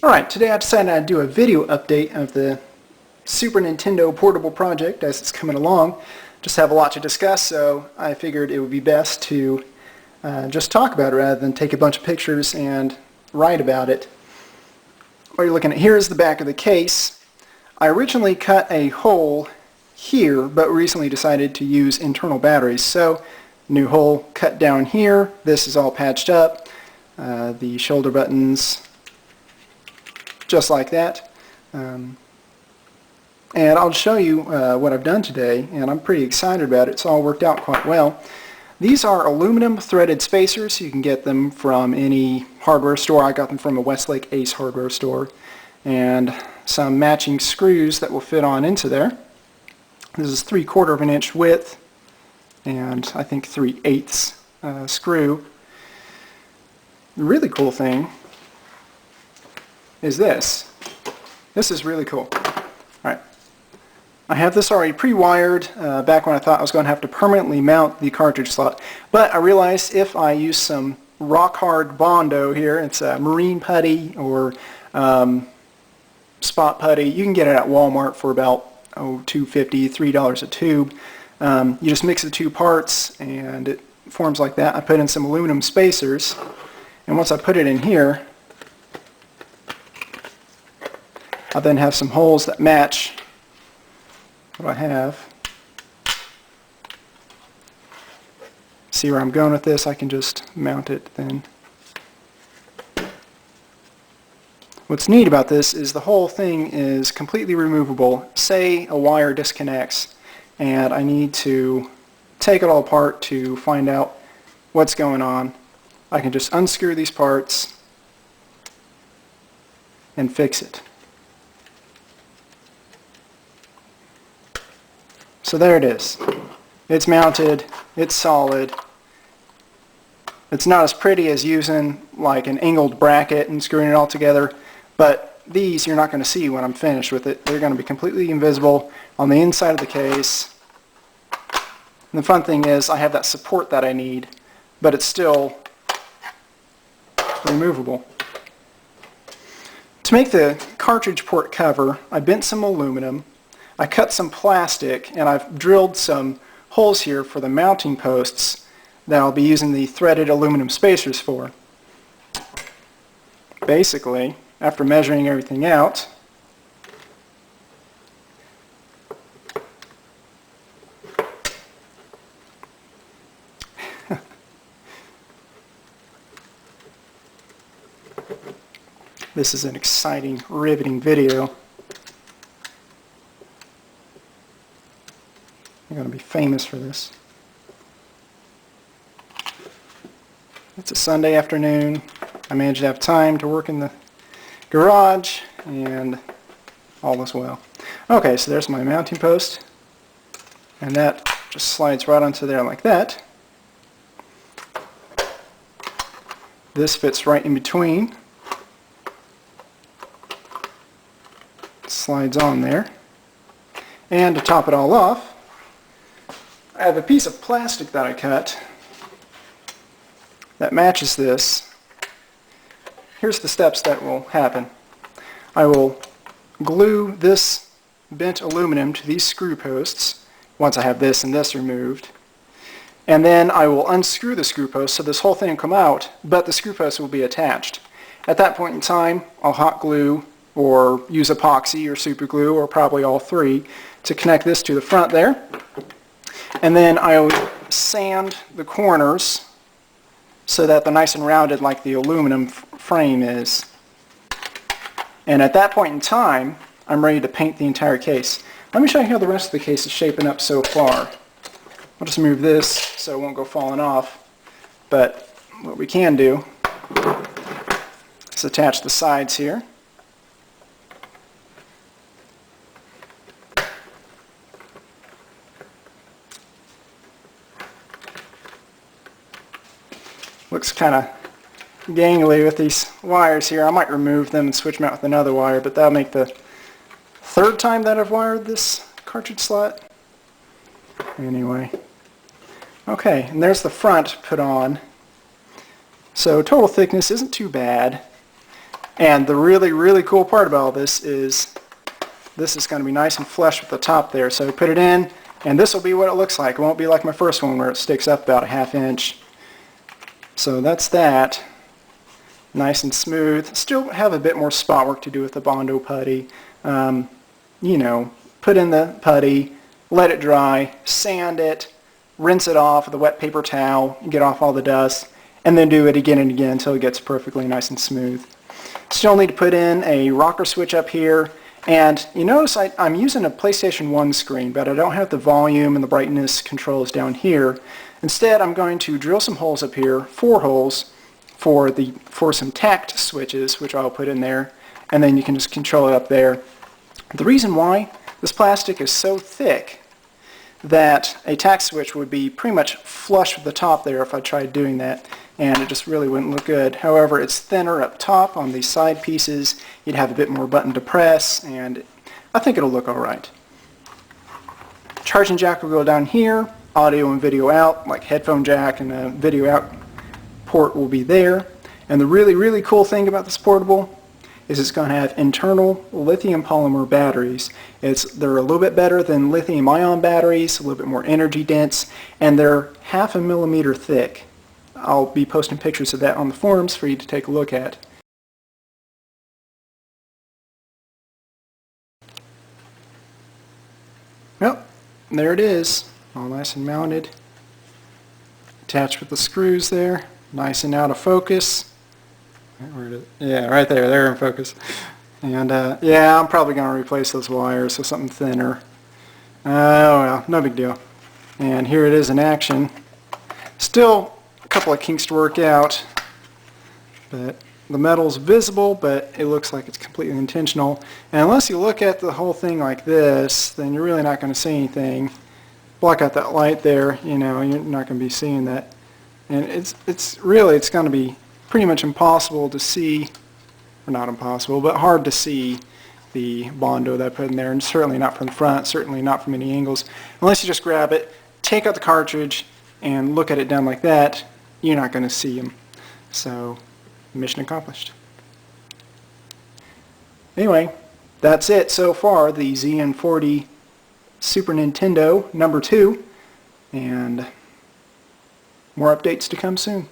Alright, today I decided I'd do a video update of the Super Nintendo portable project as it's coming along. Just have a lot to discuss, so I figured it would be best to just talk about it rather than take a bunch of pictures and write about it. What you're looking at here is the back of the case. I originally cut a hole here, but recently decided to use internal batteries. So, new hole cut down here. This is all patched up. The shoulder buttons just like that. And I'll show you what I've done today, and I'm pretty excited about it. It's all worked out quite well. These are aluminum threaded spacers. You can get them from any hardware store. I got them from a Westlake Ace hardware store. And some matching screws that will fit on into there. This is 3/4 of an inch width and I think 3/8 screw. The really cool thing is this. This is really cool. Alright. I have this already pre-wired back when I thought I was going to have to permanently mount the cartridge slot, but I realized if I use some rock hard Bondo here, it's a marine putty or spot putty. You can get it at Walmart for about $2.50, $3 a tube. You just mix the two parts and it forms like that. I put in some aluminum spacers, and once I put it in here, I then have some holes that match what I have. See where I'm going with this? I can just mount it then. What's neat about this is the whole thing is completely removable. Say a wire disconnects and I need to take it all apart to find out what's going on. I can just unscrew these parts and fix it. So there it is. It's mounted, it's solid. It's not as pretty as using like an angled bracket and screwing it all together, but these you're not going to see when I'm finished with it. They're going to be completely invisible on the inside of the case. And the fun thing is I have that support that I need, but it's still removable. To make the cartridge port cover, I bent some aluminum. I cut some plastic and I've drilled some holes here for the mounting posts that I'll be using the threaded aluminum spacers for. Basically, after measuring everything out, this is an exciting, riveting video. I'm going to be famous for this. It's a Sunday afternoon. I managed to have time to work in the garage and all is well. Okay, so there's my mounting post, and that just slides right onto there like that. This fits right in between. Slides on there. And to top it all off, I have a piece of plastic that I cut that matches this. Here's the steps that will happen. I will glue this bent aluminum to these screw posts once I have this and this removed. And then I will unscrew the screw post so this whole thing will come out, but the screw post will be attached. At that point in time, I'll hot glue or use epoxy or super glue or probably all three to connect this to the front there. And then I'll sand the corners so that they're nice and rounded like the aluminum frame is. And at that point in time, I'm ready to paint the entire case. Let me show you how the rest of the case is shaping up so far. I'll just move this so it won't go falling off. But what we can do is attach the sides here. Looks kind of gangly with these wires here. I might remove them and switch them out with another wire, but that'll make the third time that I've wired this cartridge slot. Anyway. Okay, and there's the front put on. So total thickness isn't too bad. And the really, really cool part about all this is going to be nice and flush with the top there. So put it in, and this will be what it looks like. It won't be like my first one where it sticks up about a ½ inch. So that's that. Nice and smooth. Still have a bit more spot work to do with the Bondo putty. You know, put in the putty, let it dry, sand it, rinse it off with a wet paper towel, get off all the dust, and then do it again and again until it gets perfectly nice and smooth. Still need to put in a rocker switch up here, and you notice I'm using a PlayStation 1 screen, but I don't have the volume and the brightness controls down here. Instead, I'm going to drill some holes up here, 4 holes, for some tact switches, which I'll put in there, and then you can just control it up there. The reason why, this plastic is so thick that a tact switch would be pretty much flush with the top there if I tried doing that, and it just really wouldn't look good. However, it's thinner up top on these side pieces. You'd have a bit more button to press, and I think it'll look alright. Charging jack will go down here, audio and video out, like headphone jack and a video out port will be there. And the really, really cool thing about this portable is it's going to have internal lithium polymer batteries. They're a little bit better than lithium ion batteries, a little bit more energy dense, and they're ½ millimeter thick. I'll be posting pictures of that on the forums for you to take a look at. Well, there it is, all nice and mounted. Attached with the screws there, nice and out of focus. Yeah, right there, they're in focus. And yeah, I'm probably going to replace those wires with something thinner. Oh well, no big deal. And here it is in action. Still a couple of kinks to work out, but the metal's visible, but it looks like it's completely intentional. And unless you look at the whole thing like this, then you're really not going to see anything. Block out that light there, you know, you're not going to be seeing that. And it's going to be pretty much impossible to see, or not impossible, but hard to see the Bondo that I put in there, and certainly not from the front, certainly not from any angles. Unless you just grab it, take out the cartridge, and look at it down like that, you're not going to see them. So, mission accomplished. Anyway, that's it so far, the ZN40 Super Nintendo #2, and more updates to come soon.